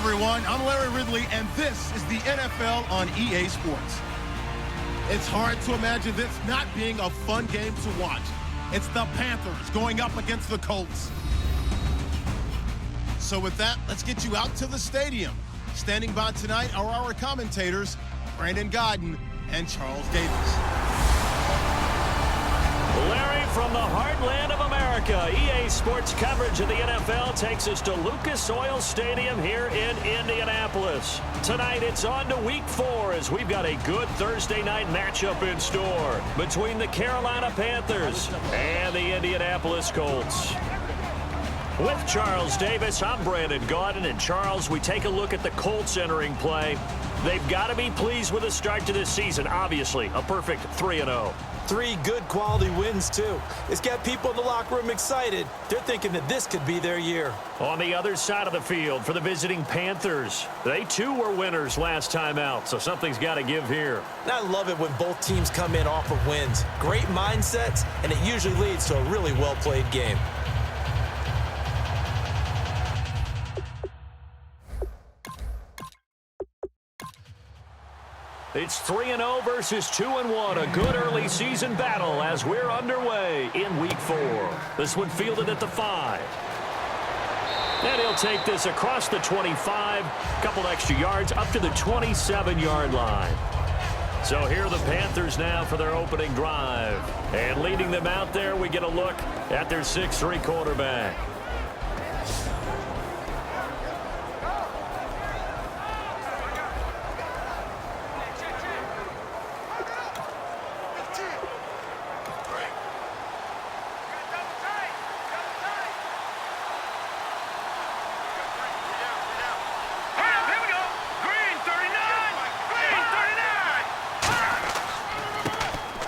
everyone. I'm Larry Ridley, and this is the NFL on EA Sports. It's hard to imagine this not being a fun game to watch. It's the Panthers going up against the Colts. So with that, let's get you out to the stadium. Standing by tonight are our commentators, Brandon Godden and Charles Davis. Larry, from the heartland of America, EA Sports coverage of the NFL takes us to Lucas Oil Stadium here in Indianapolis. Tonight, it's on to Week 4 as we've got a good Thursday night matchup in store between the Carolina Panthers and the Indianapolis Colts. With Charles Davis, I'm Brandon Godden. And Charles, we take a look at the Colts entering play. They've got to be pleased with the start to this season. Obviously, a perfect 3-0. 3 good quality wins, too. It's got people in the locker room excited. They're thinking that this could be their year. On the other side of the field for the visiting Panthers, they too were winners last time out, so something's got to give here. And I love it when both teams come in off of wins. Great mindsets, and it usually leads to a really well-played game. It's 3-0 versus 2-1, a good early season battle as we're underway in Week 4. This one fielded at the 5. And he'll take this across the 25, couple extra yards up to the 27-yard line. So here are the Panthers now for their opening drive. And leading them out there, we get a look at their 6'3" quarterback.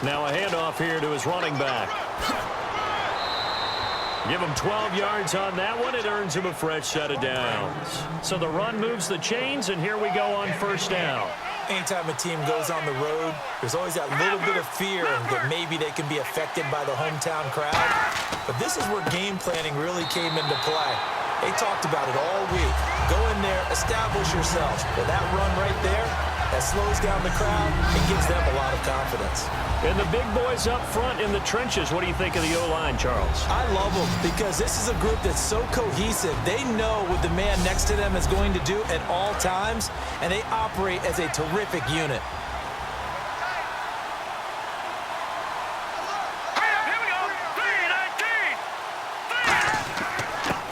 Now a handoff here to his running back. Give him 12 yards on that one. It earns him a fresh set of downs. So the run moves the chains, and here we go on first down. Anytime a team goes on the road, there's always that little bit of fear that maybe they can be affected by the hometown crowd. But this is where game planning really came into play. They talked about it all week. Go in there, establish yourselves. With that run right there, that slows down the crowd and gives them a lot of confidence. And the big boys up front in the trenches, what do you think of the O-line, Charles? I love them because this is a group that's so cohesive. They know what the man next to them is going to do at all times, and they operate as a terrific unit.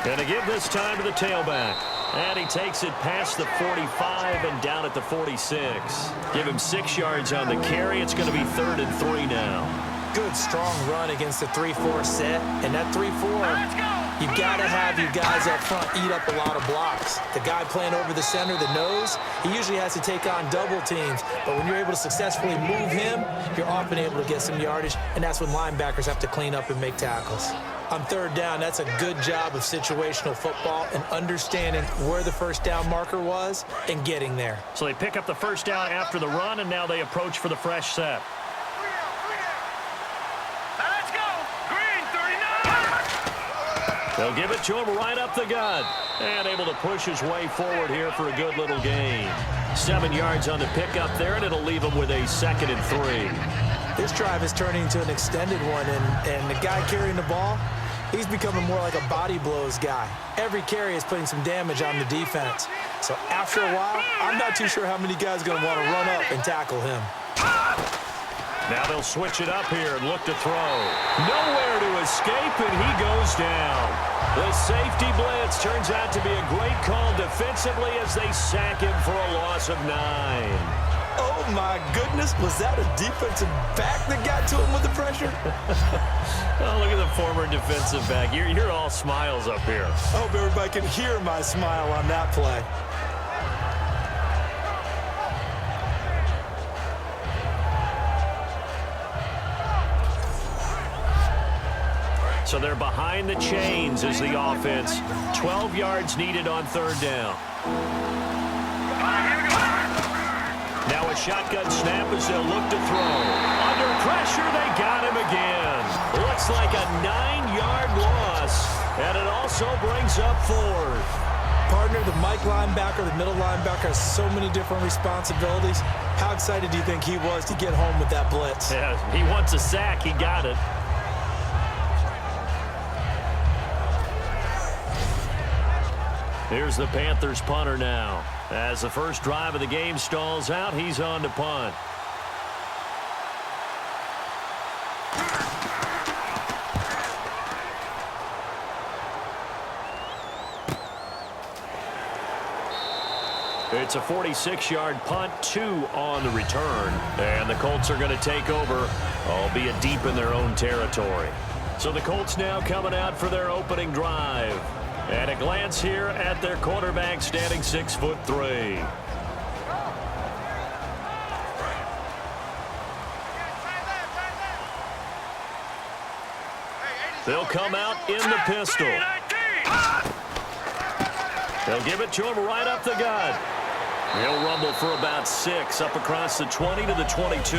Gonna give this time to the tailback. And he takes it past the 45 and down at the 46. Give him 6 yards on the carry. It's going to be 3rd and 3 now. Good, strong run against the 3-4 set. And that 3-4, you've got to have your guys up front eat up a lot of blocks. The guy playing over the center, the nose, he usually has to take on double teams. But when you're able to successfully move him, you're often able to get some yardage. And that's when linebackers have to clean up and make tackles. On 3rd down, that's a good job of situational football and understanding where the first down marker was and getting there. So they pick up the first down after the run, and now they approach for the fresh set. Let's go! Green, 39! They'll give it to him right up the gut. And able to push his way forward here for a good little gain. 7 yards on the pickup there, and it'll leave him with a 2nd and 3. This drive is turning into an extended one, and the guy carrying the ball, he's becoming more like a body blows guy. Every carry is putting some damage on the defense. So after a while, I'm not too sure how many guys are going to want to run up and tackle him. Now they'll switch it up here and look to throw. Nowhere to escape, and he goes down. The safety blitz turns out to be a great call defensively as they sack him for a loss of 9. Oh, my goodness. Was that a defensive back that got to him with the pressure? Oh, look at the former defensive back. You're all smiles up here. I hope everybody can hear my smile on that play. So they're behind the chains as the offense. 12 yards needed on 3rd down. Now a shotgun snap as they'll look to throw. Under pressure, they got him again. Looks like a 9-yard loss, and it also brings up 4th. Partner, the Mike linebacker, the middle linebacker has so many different responsibilities. How excited do you think he was to get home with that blitz? Yeah, he wants a sack. He got it. Here's the Panthers punter now. As the first drive of the game stalls out, he's on to punt. It's a 46-yard punt, 2 on the return. And the Colts are going to take over, albeit deep in their own territory. So the Colts now coming out for their opening drive. And a glance here at their quarterback, standing 6'3". They'll come out in the pistol. They'll give it to him right up the gut. He'll rumble for about 6, up across the 20 to the 22.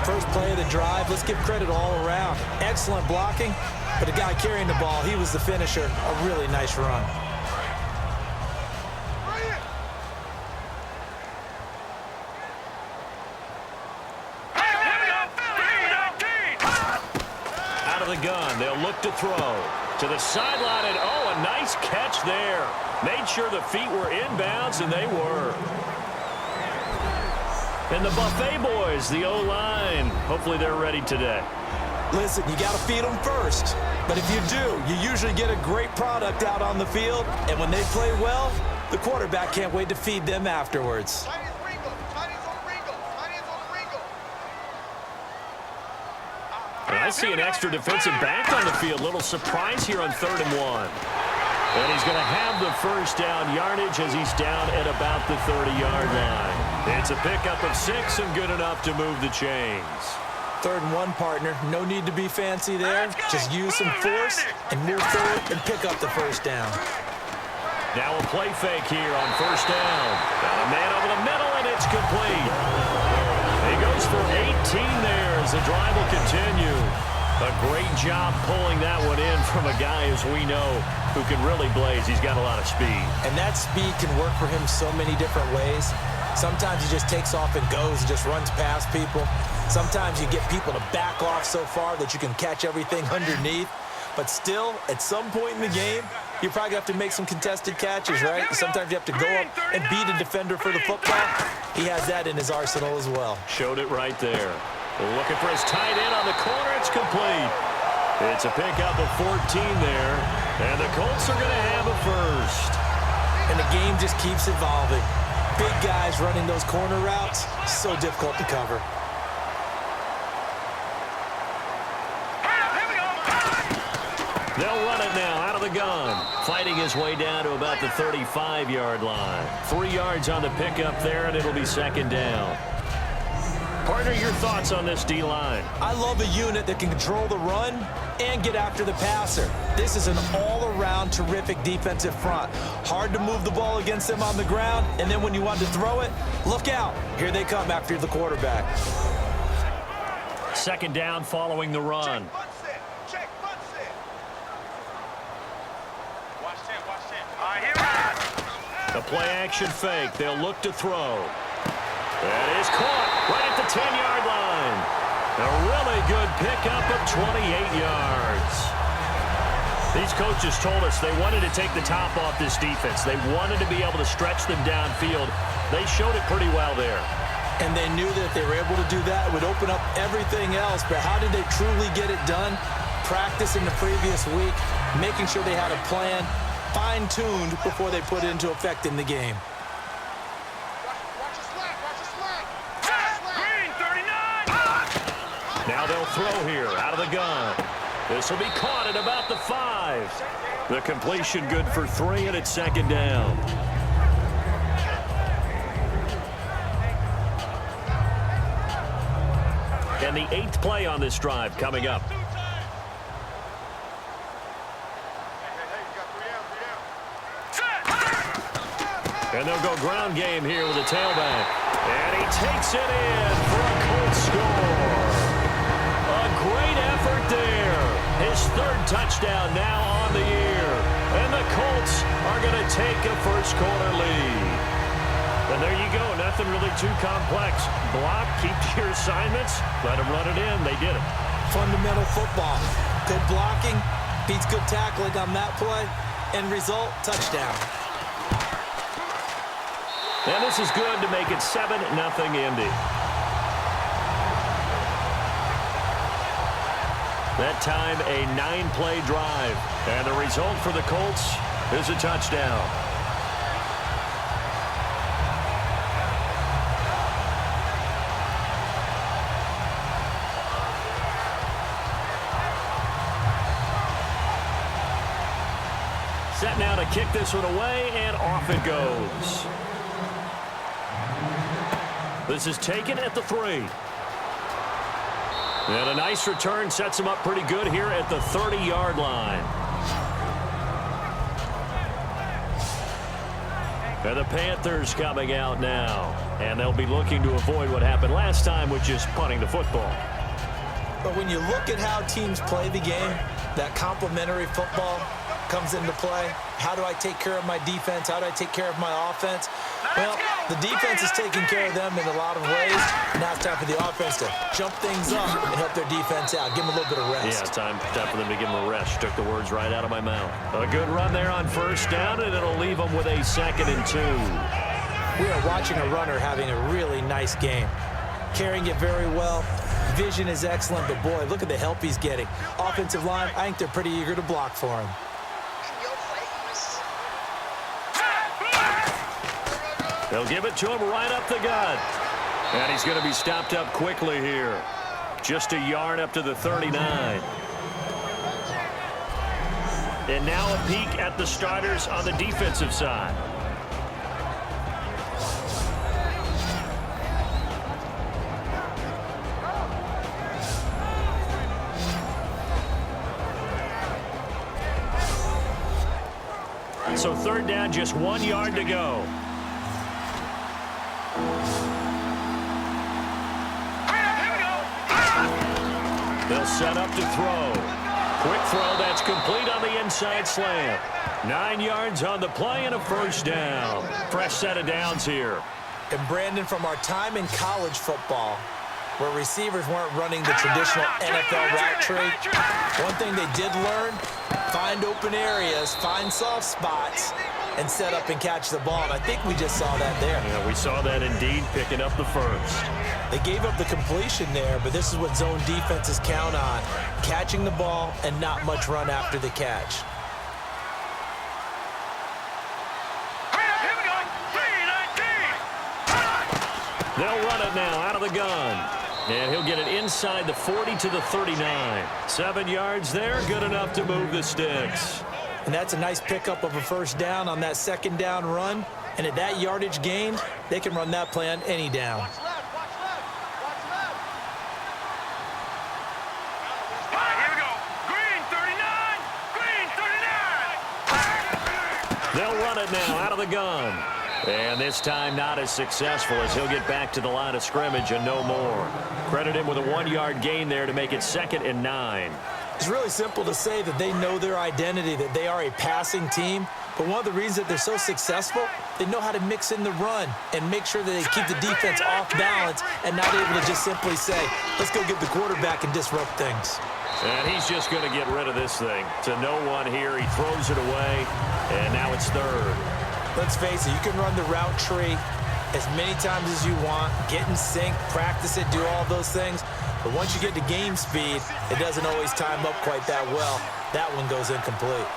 First play of the drive, let's give credit all around. Excellent blocking, but the guy carrying the ball, he was the finisher. A really nice run. Out of the gun, they'll look to throw. To the sideline, and oh, a nice catch there. Made sure the feet were inbounds, and they were. And the Buffet boys, the O-line, hopefully they're ready today. Listen, you got to feed them first. But if you do, you usually get a great product out on the field. And when they play well, the quarterback can't wait to feed them afterwards. I see an extra defensive back on the field. Little surprise here on 3rd and 1. And he's going to have the first down yardage as he's down at about the 30-yard line. It's a pickup of 6 and good enough to move the chains. 3rd and 1, partner. No need to be fancy there. Just use some force and move forward and pick up the first down. Now a play fake here on 1st down. Got a man over the middle, and it's complete. He goes for 18 there as the drive will continue. A great job pulling that one in from a guy, as we know, who can really blaze. He's got a lot of speed. And that speed can work for him so many different ways. Sometimes he just takes off and goes and just runs past people. Sometimes you get people to back off so far that you can catch everything underneath. But still, at some point in the game, you probably have to make some contested catches, right? Sometimes you have to go up and beat a defender for the football. He has that in his arsenal as well. Showed it right there. Looking for his tight end on the corner. It's complete. It's a pickup of 14 there. And the Colts are going to have a first. And the game just keeps evolving. Big guys running those corner routes, so difficult to cover. They'll run it now out of the gun. Fighting his way down to about the 35-yard line. 3 yards on the pickup there, and it'll be 2nd down. Partner, your thoughts on this D-line? I love a unit that can control the run and get after the passer. This is an all-around terrific defensive front. Hard to move the ball against them on the ground, and then when you want to throw it, look out. Here they come after the quarterback. 2nd down following the run. The play-action fake. They'll look to throw. That is caught right at the 10-yard line. A really good pickup of 28 yards. These coaches told us they wanted to take the top off this defense. They wanted to be able to stretch them downfield. They showed it pretty well there. And they knew that if they were able to do that, it would open up everything else. But how did they truly get it done? Practice in the previous week, making sure they had a plan, fine-tuned before they put it into effect in the game. Now they'll throw here out of the gun. This will be caught at about the 5. The completion good for 3, and it's 2nd down. And the 8th play on this drive coming up. And they'll go ground game here with a tailback. And he takes it in for a Colts score. A great effort there. His 3rd touchdown now on the year. And And the Colts are going to take a first quarter lead. And there you go. Nothing really too complex. Block, keep to your assignments, let them run it in. They did it. Fundamental football. Good blocking beats good tackling on that play. End result, touchdown. And this is good to make it 7-0 Indy. That time, a 9-play drive. And the result for the Colts is a touchdown. Set now to kick this one away, and off it goes. This is taken at the 3. And a nice return sets him up pretty good here at the 30-yard line. And the Panthers coming out now. And they'll be looking to avoid what happened last time, which is punting the football. But when you look at how teams play the game, that complementary football comes into play. How do I take care of my defense? How do I take care of my offense? Well, the defense is taking care of them in a lot of ways. Now it's time for the offense to jump things up and help their defense out. Give them a little bit of rest. Yeah, time for them to give them a rest. Took the words right out of my mouth. A good run there on first down, and it'll leave them with a 2nd and 2. We are watching a runner having a really nice game. Carrying it very well. Vision is excellent, but boy, look at the help he's getting. Offensive line, I think they're pretty eager to block for him. They'll give it to him right up the gut. And he's going to be stopped up quickly here. Just a yard up to the 39. And now a peek at the starters on the defensive side. So 3rd down, just 1 yard to go. They'll set up to throw. Quick throw, that's complete on the inside slant. 9 yards on the play and a first down. Fresh set of downs here. And Brandon, from our time in college football, where receivers weren't running the traditional NFL route tree, one thing they did learn, find open areas, find soft spots, and set up and catch the ball. And I think we just saw that there. Yeah, we saw that indeed, picking up the first. They gave up the completion there, but this is what zone defenses count on, catching the ball and not much run after the catch. They'll run it now out of the gun. And he'll get it inside the 40 to the 39. 7 yards there, good enough to move the sticks. And that's a nice pickup of a first down on that 2nd down run. And at that yardage gain, they can run that play on any down. They'll run it now out of the gun. And this time not as successful as he'll get back to the line of scrimmage and no more. Credit him with a 1-yard gain there to make it 2nd and 9. It's really simple to say that they know their identity, that they are a passing team. But one of the reasons that they're so successful, they know how to mix in the run and make sure that they keep the defense off balance and not able to just simply say, let's go get the quarterback and disrupt things. And he's just going to get rid of this thing. To no one here. He throws it away, and now it's 3rd. Let's face it, you can run the route tree as many times as you want, get in sync, practice it, do all those things. But once you get to game speed, it doesn't always time up quite that well. That one goes incomplete.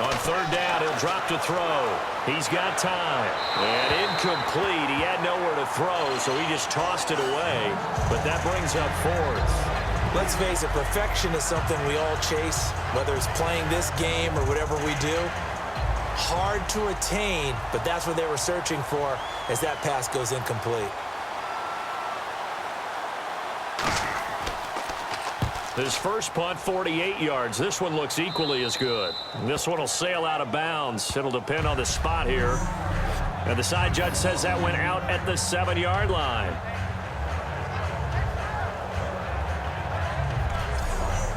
On 3rd down, he'll drop to throw. He's got time. And incomplete. He had nowhere to throw, so he just tossed it away. But that brings up 4th. Let's face it, perfection is something we all chase, whether it's playing this game or whatever we do. Hard to attain, but that's what they were searching for as that pass goes incomplete. His first punt, 48 yards. This one looks equally as good. This one will sail out of bounds. It'll depend on the spot here. And the side judge says that went out at the 7-yard line.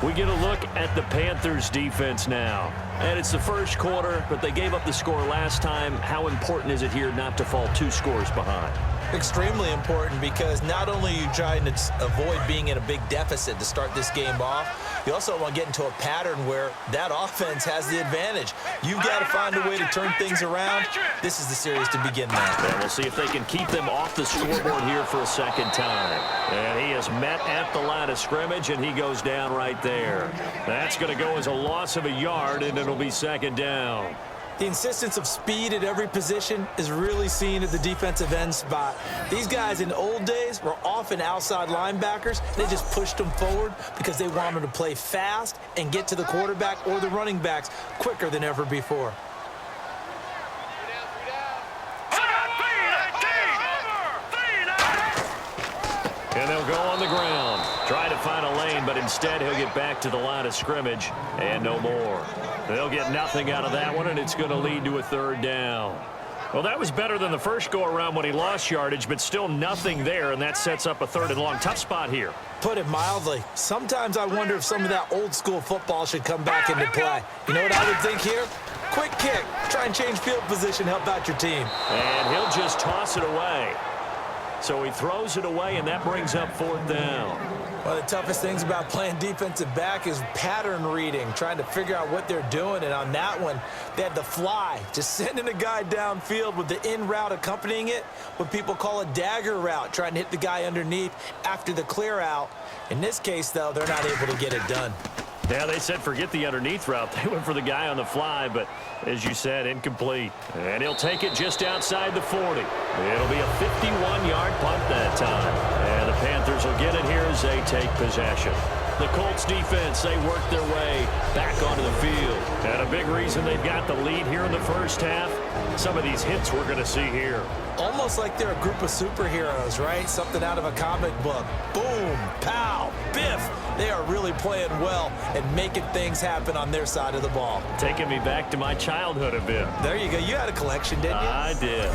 We get a look at the Panthers defense now. And it's the first quarter, but they gave up the score last time. How important is it here not to fall 2 scores behind? Extremely important, because not only are you trying to avoid being in a big deficit to start this game off, you also want to get into a pattern where that offense has the advantage. You've got to find a way to turn things around. This is the series to begin that. And we'll see if they can keep them off the scoreboard here for a second time. And he is met at the line of scrimmage, and he goes down right there. That's going to go as a loss of a yard, and it'll be second down. The insistence of speed at every position is really seen at the defensive end spot. These guys in the old days were often outside linebackers. They just pushed them forward because they wanted to play fast and get to the quarterback or the running backs quicker than ever before. And they'll go on the ground. Try to find a lane, but instead he'll get back to the line of scrimmage and no more. They'll get nothing out of that one, and it's going to lead to a third down. Well, that was better than the first go-around when he lost yardage, but still nothing there, and that sets up a third and long. Tough spot here. Put it mildly. Sometimes I wonder if some of that old-school football should come back into play. You know what I would think here? Quick kick. Try and change field position, help out your team. And he'll just toss it away. So he throws it away, and that brings up fourth down. One of the toughest things about playing defensive back is pattern reading, trying to figure out what they're doing. And on that one, they had the fly, just sending a guy downfield with the in route accompanying it, what people call a dagger route, trying to hit the guy underneath after the clear out. In this case, though, they're not able to get it done. Yeah, they said forget the underneath route. They went for the guy on the fly, but as you said, incomplete. And he'll take it just outside the 40. It'll be a 51-yard punt that time. And the Panthers will get it here as they take possession. The Colts defense, they work their way back onto the field. And a big reason they've got the lead here in the first half, some of these hits we're going to see here. Almost like they're a group of superheroes, right? Something out of a comic book. Boom, pow, biff. They are really playing well and making things happen on their side of the ball. Taking me back to my childhood a bit. There you go. You had a collection, didn't you? I did.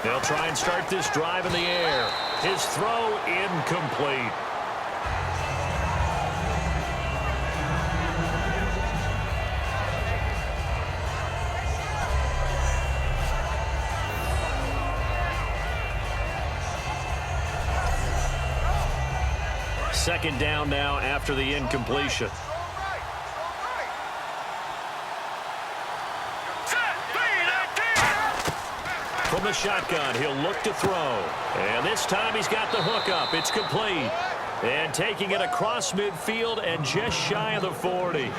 They'll try and start this drive in the air. His throw incomplete. Second down now after the incompletion. From the shotgun, he'll look to throw. And this time he's got the hook up. It's complete. And taking it across midfield and just shy of the 40.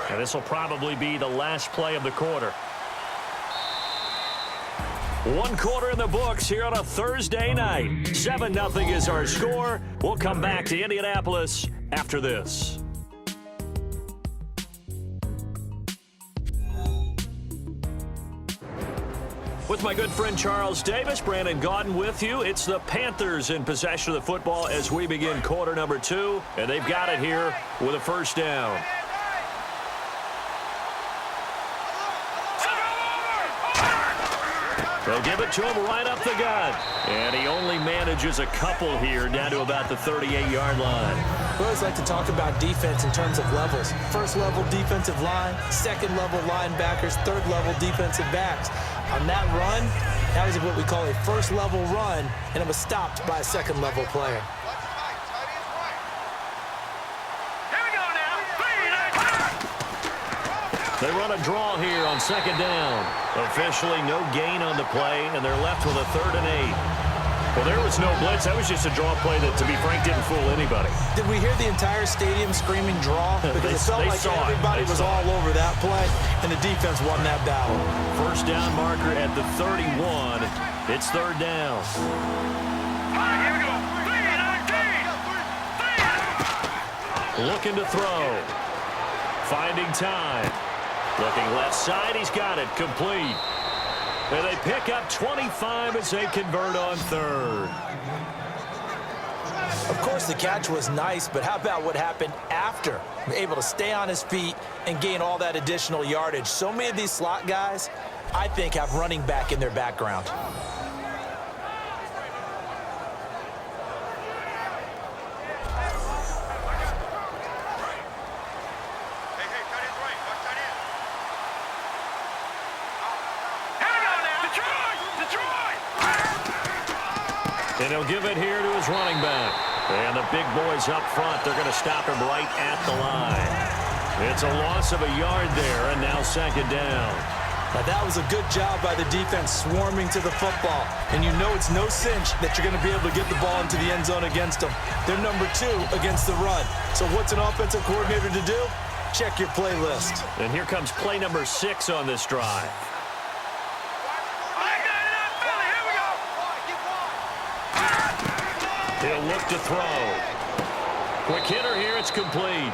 And this will probably be the last play of the quarter. One quarter in the books here on a Thursday night. 7-0 is our score. We'll come back to Indianapolis after this. With my good friend Charles Davis, Brandon Gaudin with you. It's the Panthers in possession of the football as we begin quarter number 2. And they've got it here with a first down. They'll give it to him right up the gut. And he only manages a couple here down to about the 38-yard line. We always like to talk about defense in terms of levels. First-level defensive line, second-level linebackers, third-level defensive backs. On that run, that was what we call a first-level run, and it was stopped by a second-level player. They run a draw here on second down. Officially no gain on the play, and they're left with a 3rd and 8. Well, there was no blitz. That was just a draw play that, to be frank, didn't fool anybody. Did we hear the entire stadium screaming draw? Because it felt like everybody was all over that play, and the defense won that battle. First down marker at the 31. It's 3rd down. Here we go. Looking to throw. Finding time. Looking left side, he's got it, complete. And they pick up 25 as they convert on third. Of course, the catch was nice, but how about what happened after? Able to stay on his feet and gain all that additional yardage. So many of these slot guys, I think, have running back in their background. And he'll give it here to his running back. And the big boys up front, they're going to stop him right at the line. It's a loss of a yard there, and now second down. Now that was a good job by the defense swarming to the football. And you know it's no cinch that you're going to be able to get the ball into the end zone against them. They're number 2 against the run. So what's an offensive coordinator to do? Check your playlist. And here comes play number 6 on this drive. He'll look to throw. Quick hitter here, it's complete.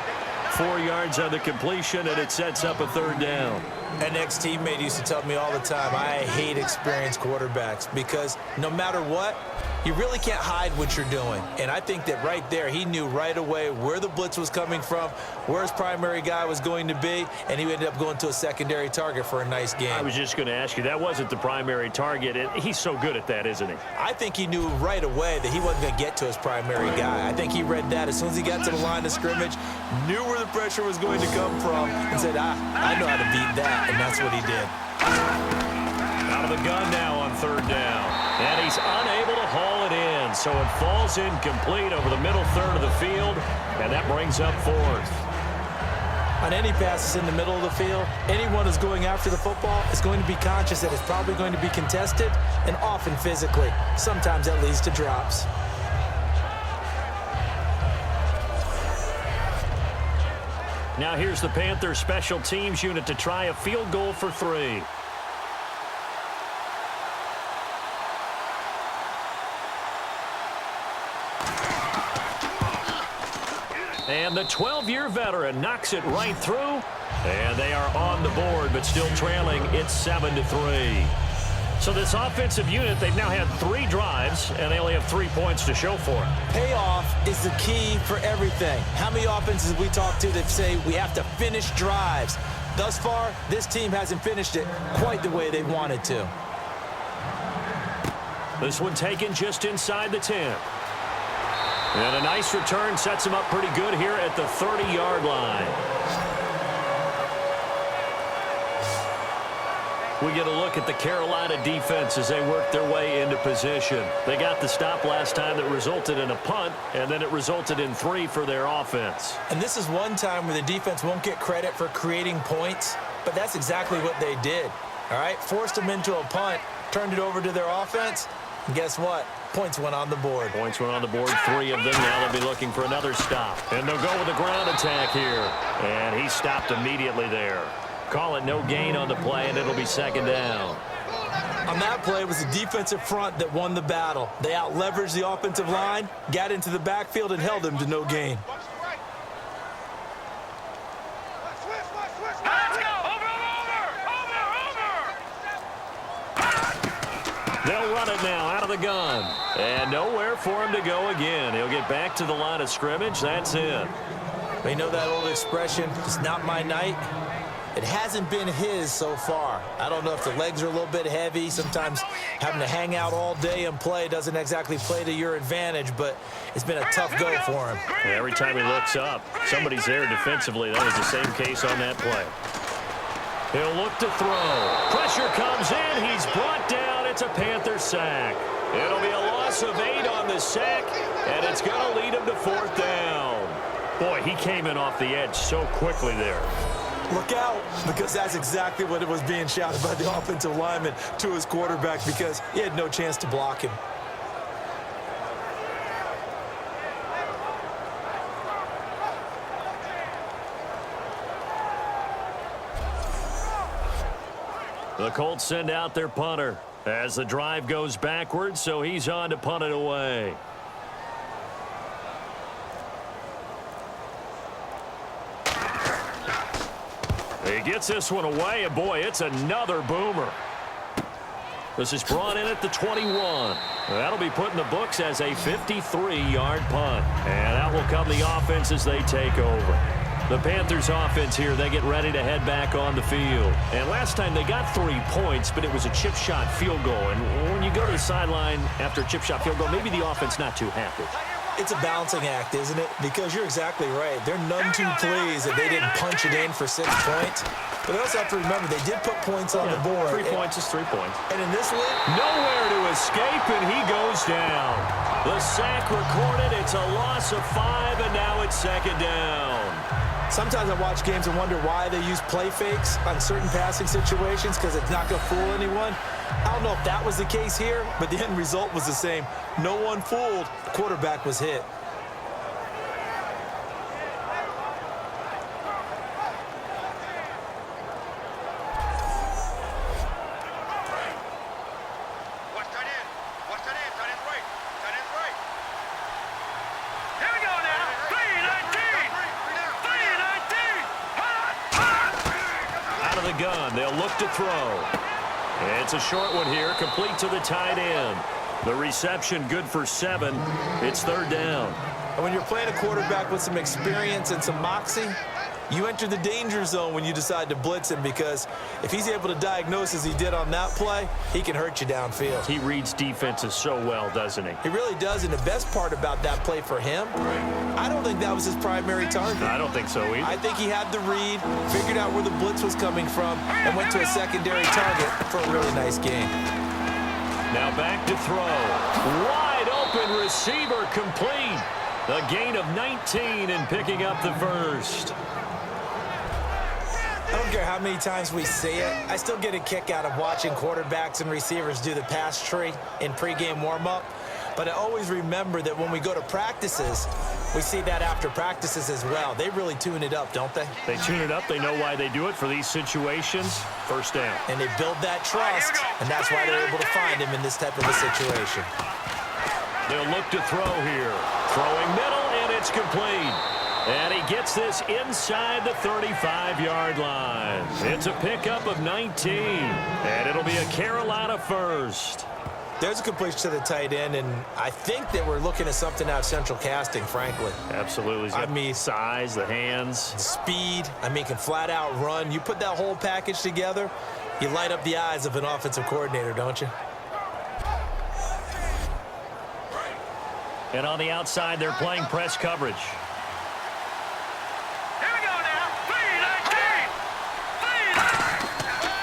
4 yards on the completion, and it sets up a third down. An ex-teammate used to tell me all the time, I hate experienced quarterbacks because no matter what, you really can't hide what you're doing. And I think that right there, he knew right away where the blitz was coming from, where his primary guy was going to be, and he ended up going to a secondary target for a nice game. I was just going to ask you, that wasn't the primary target. He's so good at that, isn't he? I think he knew right away that he wasn't going to get to his primary guy. I think he read that as soon as he got to the line of scrimmage, knew where the pressure was going to come from, and said, I know how to beat that, and that's what he did. Out of the gun now on third down. And he's unable to haul it in, so it falls incomplete over the middle third of the field, and that brings up fourth. On any passes in the middle of the field, anyone who's going after the football is going to be conscious that it's probably going to be contested, and often physically. Sometimes that leads to drops. Now here's the Panthers special teams unit to try a field goal for 3. And the 12-year veteran knocks it right through. And they are on the board, but still trailing. It's 7-3. So this offensive unit, they've now had 3 drives, and they only have 3 points to show for it. Payoff is the key for everything. How many offenses have we talked to that say we have to finish drives? Thus far, this team hasn't finished it quite the way they wanted to. This one taken just inside the 10. And a nice return sets him up pretty good here at the 30-yard line. We get a look at the Carolina defense as they work their way into position. They got the stop last time that resulted in a punt, and then it resulted in 3 for their offense. And this is one time where the defense won't get credit for creating points, but that's exactly what they did. All right, forced them into a punt, turned it over to their offense, and guess what? Points went on the board. Points went on the board, 3 of them. Now they'll be looking for another stop. And they'll go with a ground attack here. And he stopped immediately there. Call it no gain on the play, and it'll be second down. On that play, it was the defensive front that won the battle. They out-leveraged the offensive line, got into the backfield, and held them to no gain. They'll run it now out of the gun. And nowhere for him to go again. He'll get back to the line of scrimmage. That's it. You know that old expression, it's not my night? It hasn't been his so far. I don't know if the legs are a little bit heavy. Sometimes having to hang out all day and play doesn't exactly play to your advantage, but it's been a tough go for him. Every time he looks up, somebody's there defensively. That was the same case on that play. He'll look to throw. Pressure comes in. He's brought down. It's a Panther sack. It'll be a loss of 8 on the sack, and it's going to lead him to fourth down. Boy, he came in off the edge so quickly there. Look out, because that's exactly what it was being shouted by the offensive lineman to his quarterback because he had no chance to block him. The Colts send out their punter as the drive goes backwards, so he's on to punt it away. He gets this one away, and boy, it's another boomer. This is brought in at the 21. That'll be put in the books as a 53-yard punt. And out will come the offense as they take over. The Panthers offense here, they get ready to head back on the field. And last time they got 3 points, but it was a chip shot field goal. And when you go to the sideline after a chip shot field goal, maybe the offense not too happy. It's a balancing act, isn't it? Because you're exactly right. They're none too pleased that they didn't punch it in for 6 points. But they also have to remember they did put points on the board. 3 points is 3 points. And in this league, nowhere to escape, and he goes down. The sack recorded. It's a loss of 5, and now it's second down. sometimes I watch games and wonder why they use play fakes on certain passing situations because it's not going to fool anyone. I don't know if that was the case here, but the end result was the same. No one fooled. The quarterback was hit. Gun. They'll look to throw. It's a short one here, complete to the tight end. The reception good for 7. It's third down. And when you're playing a quarterback with some experience and some moxie, you enter the danger zone when you decide to blitz him, because if he's able to diagnose as he did on that play, he can hurt you downfield. He reads defenses so well, doesn't he? He really does, and the best part about that play for him, I don't think that was his primary target. I don't think so either. I think he had the read, figured out where the blitz was coming from, and went to a secondary target for a really nice game. Now back to throw. Wide open receiver complete. The gain of 19 and picking up the first. I don't care how many times we see it. I still get a kick out of watching quarterbacks and receivers do the pass tree in pregame warm-up. But I always remember that when we go to practices, we see that after practices as well. They really tune it up, don't they? They tune it up. They know why they do it for these situations. First down. And they build that trust, and that's why they're able to find him in this type of a situation. They'll look to throw here. Throwing middle, and it's complete. And he gets this inside the 35-yard line. It's a pickup of 19, and it'll be a Carolina first. There's a completion to the tight end, and I think that we're looking at something out of central casting, frankly. Absolutely. I mean, size, the hands. Speed. I mean, can flat out run. You put that whole package together, you light up the eyes of an offensive coordinator, don't you? And on the outside, they're playing press coverage.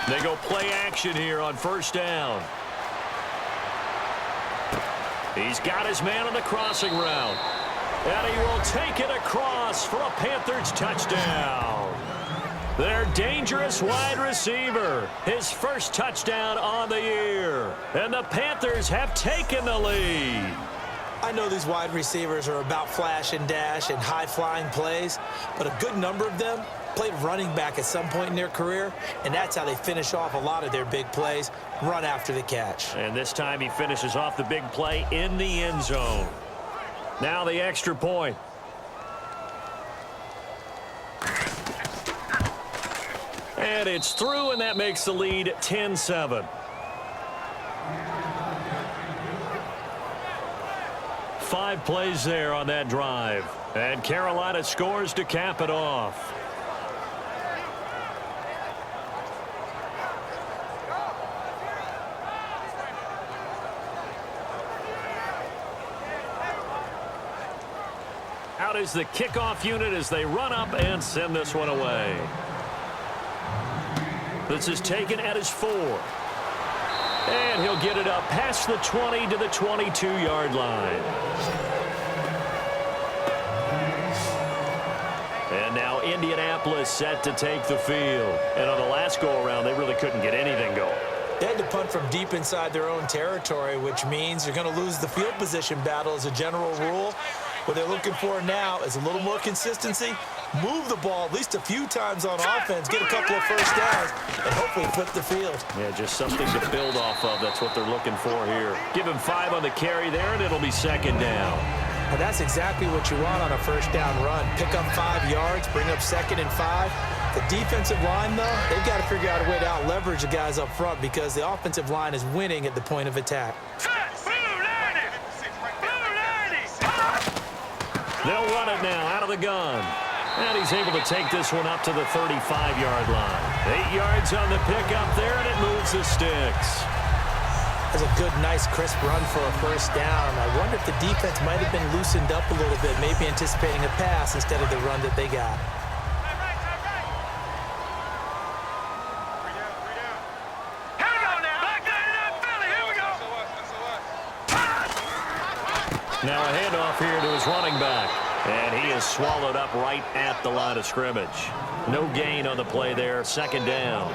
They go play action here on first down. He's got his man on the crossing route. And he will take it across for a Panthers touchdown. Their dangerous wide receiver. His first touchdown on the year. And the Panthers have taken the lead. I know these wide receivers are about flash and dash and high-flying plays, but a good number of them played running back at some point in their career, and that's how they finish off a lot of their big plays, run after the catch. And this time he finishes off the big play in the end zone. Now the extra point. And it's through, and that makes the lead 10-7. Five plays there on that drive. And Carolina scores to cap it off. Out is the kickoff unit as they run up and send this one away. This is taken at his 4. And he'll get it up past the 20 to the 22-yard line. And now Indianapolis set to take the field. And on the last go-around, they really couldn't get anything going. They had to punt from deep inside their own territory, which means you're going to lose the field position battle as a general rule. What they're looking for now is a little more consistency, move the ball at least a few times on offense, get a couple of first downs, and hopefully flip the field. Yeah, just something to build off of. That's what they're looking for here. Give him 5 on the carry there, and it'll be second down. And that's exactly what you want on a first down run. Pick up 5 yards, bring up 2nd and 5. The defensive line, though, they've got to figure out a way to out-leverage the guys up front because the offensive line is winning at the point of attack. They'll run it now out of the gun. And he's able to take this one up to the 35-yard line. 8 yards on the pickup there, and it moves the sticks. That's a good, nice, crisp run for a first down. I wonder if the defense might have been loosened up a little bit, maybe anticipating a pass instead of the run that they got. Now a handoff here to his running back. And he is swallowed up right at the line of scrimmage. No gain on the play there. Second down.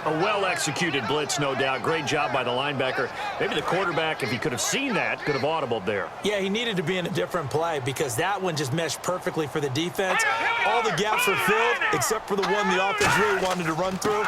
A well-executed blitz, no doubt. Great job by the linebacker. Maybe the quarterback, if he could have seen that, could have audibled there. Yeah, he needed to be in a different play because that one just meshed perfectly for the defense. All the gaps were filled except for the one the offense really wanted to run through,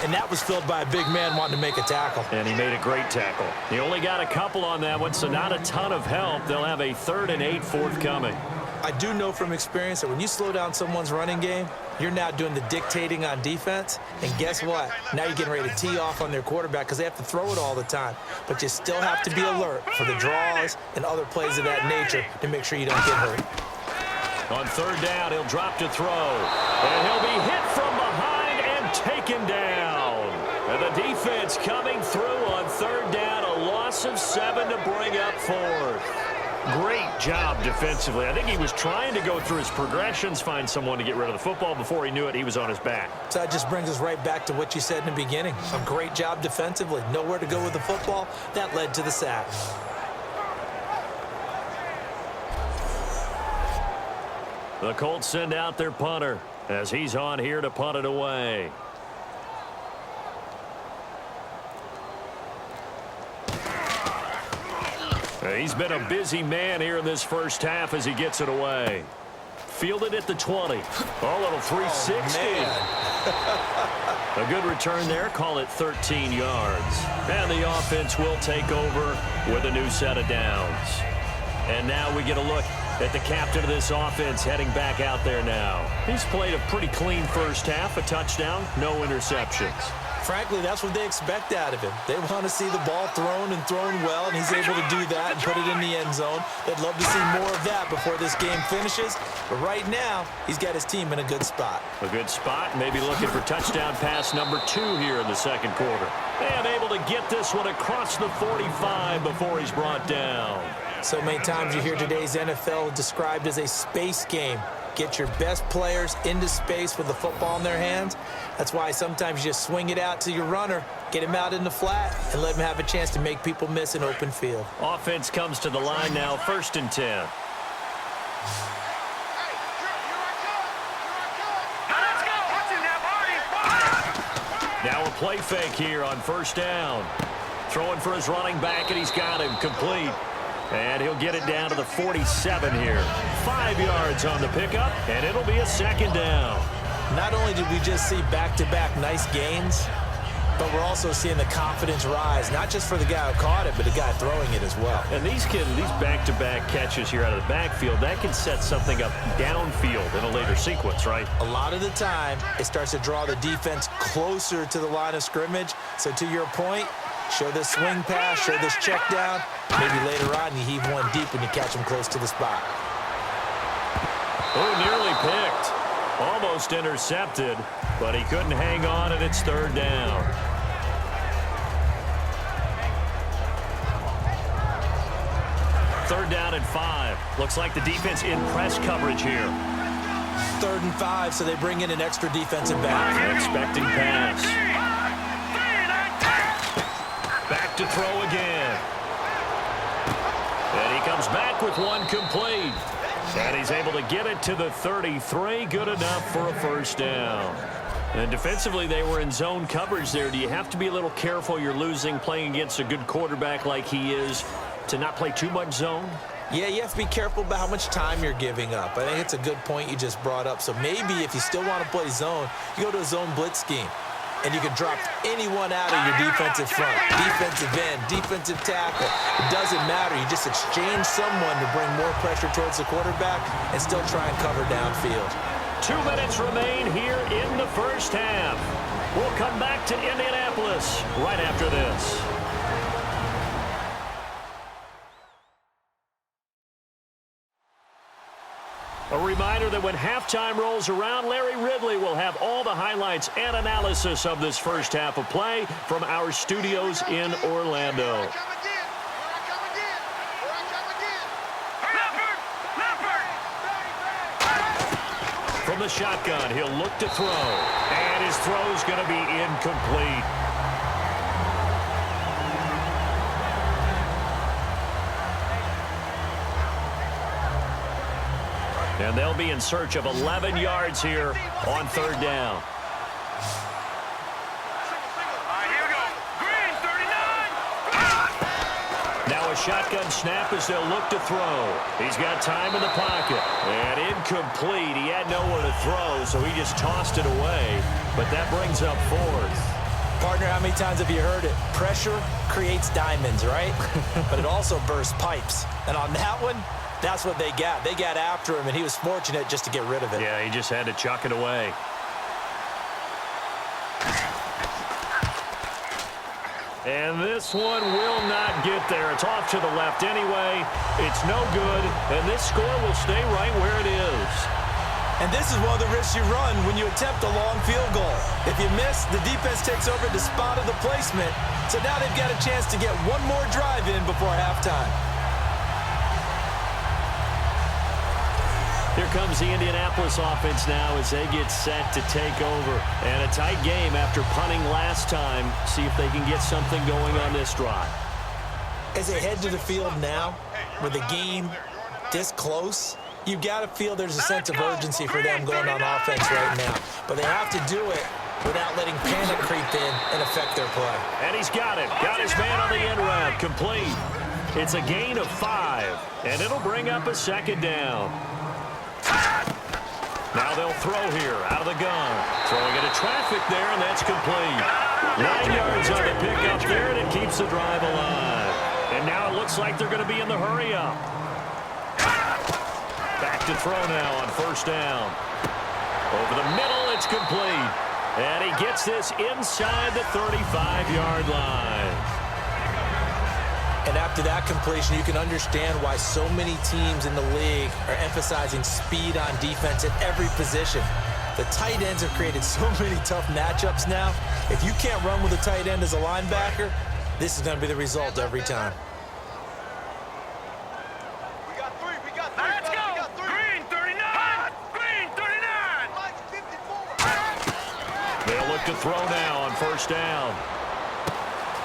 and that was filled by a big man wanting to make a tackle. And he made a great tackle. He only got a couple on that one, so not a ton of help. They'll have a 3rd and 8 forthcoming. I do know from experience that when you slow down someone's running game, you're now doing the dictating on defense. And guess what? Now you're getting ready to tee off on their quarterback because they have to throw it all the time. But you still have to be alert for the draws and other plays of that nature to make sure you don't get hurt. On 3rd down, he'll drop to throw. And he'll be hit from behind and taken down. And the defense coming through on 3rd down. A loss of 7 to bring up 4th. Great job defensively. I think he was trying to go through his progressions, find someone to get rid of the football. Before he knew it, he was on his back. So that just brings us right back to what you said in the beginning. A great job defensively. Nowhere to go with the football. That led to the sack. The Colts send out their punter as he's on here to punt it away. He's been a busy man here in this first half as he gets it away. Fielded at the 20. Oh, little 360. A good return there. Call it 13 yards. And the offense will take over with a new set of downs. And now we get a look at the captain of this offense heading back out there now. He's played a pretty clean first half. A touchdown, no interceptions. Frankly, that's what they expect out of him. They want to see the ball thrown and thrown well, and he's able to do that and put it in the end zone. They'd love to see more of that before this game finishes. But right now, he's got his team in a good spot. A good spot, maybe looking for touchdown pass number 2 here in the second quarter. And able to get this one across the 45 before he's brought down. So many times you hear today's NFL described as a space game. Get your best players into space with the football in their hands. That's why sometimes you just swing it out to your runner, get him out in the flat, and let him have a chance to make people miss an open field. Offense comes to the line now, 1st and 10. Now a play fake here on 1st down. Throwing for his running back, and he's got him complete. And he'll get it down to the 47 here. 5 yards on the pickup, and it'll be a 2nd down. Not only did we just see back-to-back nice gains, but we're also seeing the confidence rise, not just for the guy who caught it, but the guy throwing it as well. And these back-to-back catches here out of the backfield, that can set something up downfield in a later sequence, right? A lot of the time, it starts to draw the defense closer to the line of scrimmage. So to your point, show this swing pass, show this check down. Maybe later on you heave one deep when you catch him close to the spot. Oh, nearly picked. Almost intercepted, but he couldn't hang on, and it's 3rd down. Third down and 5. Looks like the defense in press coverage here. 3rd and 5, so they bring in an extra defensive back. Expecting pass. Back to throw again. And he comes back with one complete. And he's able to get it to the 33. Good enough for a 1st down. And defensively, they were in zone coverage there. Do you have to be a little careful? You're losing playing against a good quarterback like he is to not play too much zone? Yeah, you have to be careful about how much time you're giving up. I think it's a good point you just brought up. So maybe if you still want to play zone, you go to a zone blitz scheme. And you can drop anyone out of your defensive front, defensive end, defensive tackle. It doesn't matter. You just exchange someone to bring more pressure towards the quarterback and still try and cover downfield. 2 minutes remain here in the first half. We'll come back to Indianapolis right after this. A reminder that when halftime rolls around, Larry Ridley will have all the highlights and analysis of this first half of play from our studios in Orlando. From the shotgun, he'll look to throw, and his throw's going to be incomplete. And they'll be in search of 11 yards here on third down. Here we go. Green, 39. Now a shotgun snap as they'll look to throw. He's got time in the pocket. And incomplete. He had nowhere to throw, so he just tossed it away. But that brings up fourth. Partner, how many times have you heard it? Pressure creates diamonds, right? But it also bursts pipes. And on that one, that's what they got. They got after him, and he was fortunate just to get rid of it. Yeah, he just had to chuck it away. And this one will not get there. It's off to the left anyway. It's no good, and this score will stay right where it is. And this is one of the risks you run when you attempt a long field goal. If you miss, the defense takes over the spot of the placement. So now they've got a chance to get one more drive in before halftime. Here comes the Indianapolis offense now as they get set to take over. And a tight game after punting last time. See if they can get something going on this drive. As they head to the field now, with the game this close, you've got to feel there's a sense of urgency for them going on offense right now. But they have to do it without letting panic creep in and affect their play. And he's got it. Got his man on the end route. Complete. It's a gain of 5. And it'll bring up a second down. Now they'll throw here out of the gun. Throwing into traffic there, and that's complete. 9 yards on the pickup there, and it keeps the drive alive. And now it looks like they're going to be in the hurry-up. Back to throw now on first down. Over the middle, it's complete. And he gets this inside the 35-yard line. And after that completion, you can understand why so many teams in the league are emphasizing speed on defense at every position. The tight ends have created so many tough matchups now. If you can't run with a tight end as a linebacker, this is going to be the result every time. We got three. Let's go. Green, 39. Green, 39. Mike's 54. They'll look to throw now on first down.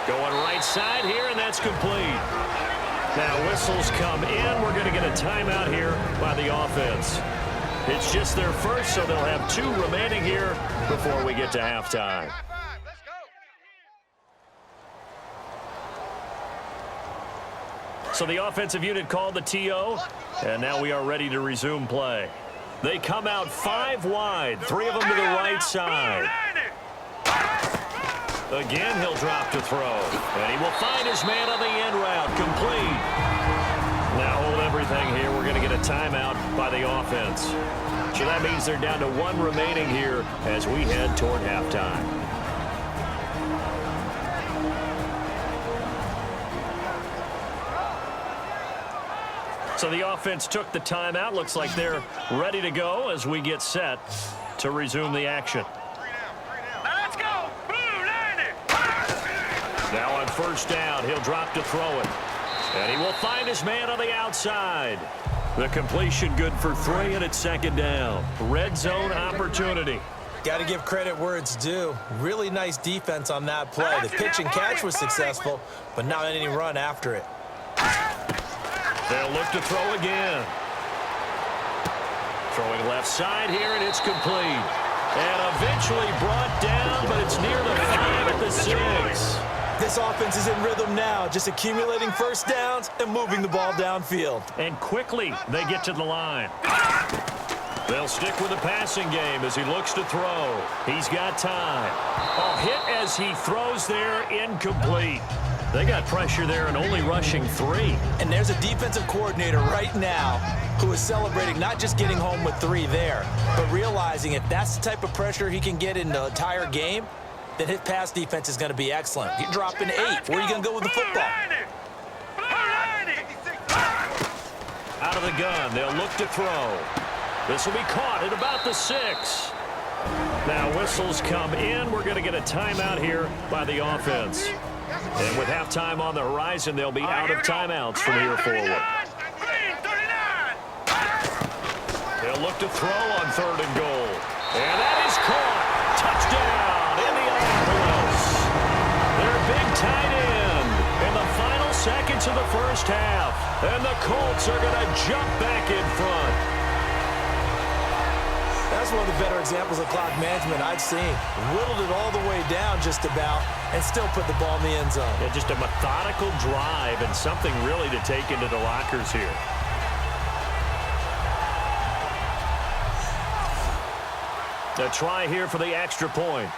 Going right side here, and that's complete. Now whistles come in. We're going to get a timeout here by the offense. It's just their first, so they'll have 2 remaining here before we get to halftime. Let's go. So the offensive unit called the TO, and now we are ready to resume play. They come out 5 wide, 3 of them to the right side. Again, he'll drop to throw. And he will find his man on the end route. Complete. Now hold everything here. We're going to get a timeout by the offense. So that means they're down to 1 remaining here as we head toward halftime. So the offense took the timeout. Looks like they're ready to go as we get set to resume the action. Let's go. Now on first down, he'll drop to throw it. And he will find his man on the outside. The completion good for 3, and it's second down. Red zone opportunity. Got to give credit where it's due. Really nice defense on that play. The pitch and catch was successful, but not any run after it. They'll look to throw again. Throwing left side here, and it's complete. And eventually brought down, but it's near the 5 at the 6. This offense is in rhythm now, just accumulating first downs and moving the ball downfield. And quickly, they get to the line. They'll stick with the passing game as he looks to throw. He's got time. A hit as he throws there, incomplete. They got pressure there and only rushing 3. And there's a defensive coordinator right now who is celebrating not just getting home with 3 there, but realizing if that's the type of pressure he can get in the entire game, then his pass defense is going to be excellent. You're dropping 8. Where are you going to go with the football? Out of the gun, they'll look to throw. This will be caught at about the 6. Now whistles come in. We're going to get a timeout here by the offense. And with halftime on the horizon, they'll be out of timeouts from here forward. They'll look to throw on 3rd and goal. And that is caught. Touchdown, Indianapolis. Their big tight end in the final seconds of the first half. And the Colts are going to jump back in front. That's one of the better examples of clock management I've seen. Whittled it all the way down just about and still put the ball in the end zone. Yeah, just a methodical drive and something really to take into the lockers here. A try here for the extra point.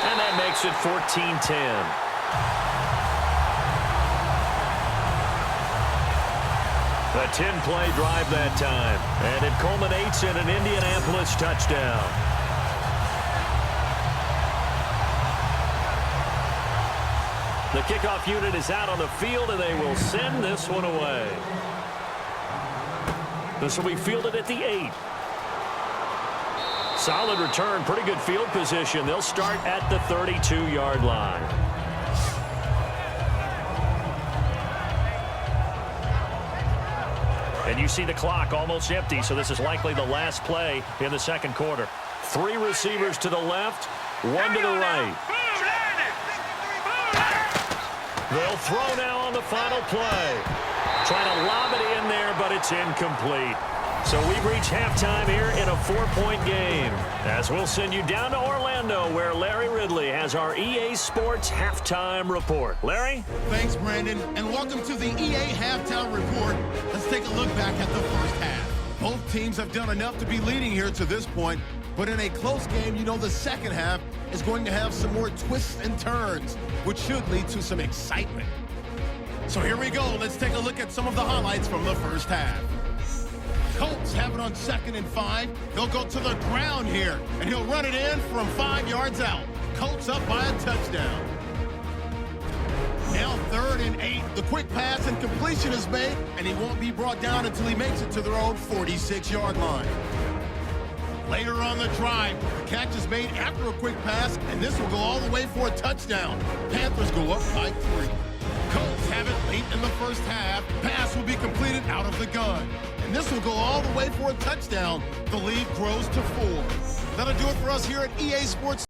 And that makes it 14-10. A 10-play drive that time. And it culminates in an Indianapolis touchdown. The kickoff unit is out on the field, and they will send this one away. This will be fielded at the 8. Solid return, pretty good field position. They'll start at the 32-yard line. And you see the clock almost empty, so this is likely the last play in the second quarter. 3 receivers to the left, 1 to the right. They'll throw now on the final play. Trying to lob it in there, but it's incomplete. So we've reached halftime here in a 4-point game. As we'll send you down to Orlando, where Larry Ridley has our EA Sports Halftime Report. Larry? Thanks, Brandon, and welcome to the EA Halftime Report. Let's take a look back at the first half. Both teams have done enough to be leading here to this point, but in a close game, you know the second half is going to have some more twists and turns, which should lead to some excitement. So here we go. Let's take a look at some of the highlights from the first half. Colts have it on 2nd and 5. He'll go to the ground here, and he'll run it in from 5 yards out. Colts up by a touchdown. Now 3rd and 8. The quick pass and completion is made, and he won't be brought down until he makes it to their own 46-yard line. Later on the drive, the catch is made after a quick pass, and this will go all the way for a touchdown. Panthers go up by 3. Colts have it late in the first half. Pass will be completed out of the gun. And this will go all the way for a touchdown. The lead grows to 4. That'll do it for us here at EA Sports.